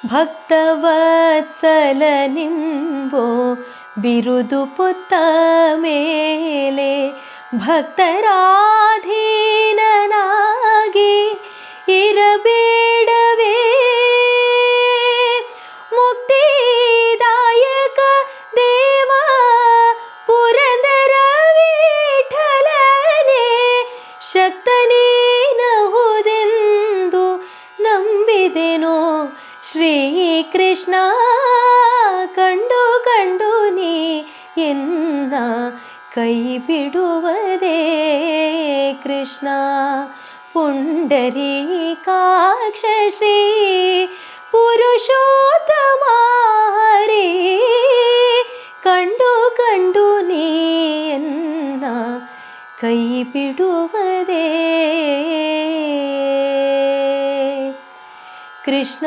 ಭಕ್ತವತ್ಸಲ ನಿಂಬೋ ಬಿರುದು ಪುತ್ತ ಮೇಲೆ ಭಕ್ತರಾಧೀನನಾಗಿ ಇರಬೇಡವೇ. ಮುಕ್ತಿದಾಯಕ ದೇವ ಪುರಂದರ ವಿಠಲನೆ ಶಕ್ತನೇನಹುದೆಂದು ನಂಬಿದೆನೋ ಶ್ರೀಕೃಷ್ಣ. ಕಂಡು ಕಂಡು ನೀ ಎನ್ನ ಕೈ ಬಿಡುವದೇ ಕೃಷ್ಣ. ಪುಂಡರೀಕಾಕ್ಷ ಶ್ರೀ ಪುರುಷೋತ್ತಮ ಹರಿ ಕಂಡು ಕಂಡು ನೀ ಎನ್ನ ಕೈ ಬಿಡುವದೇ ಕೃಷ್ಣ.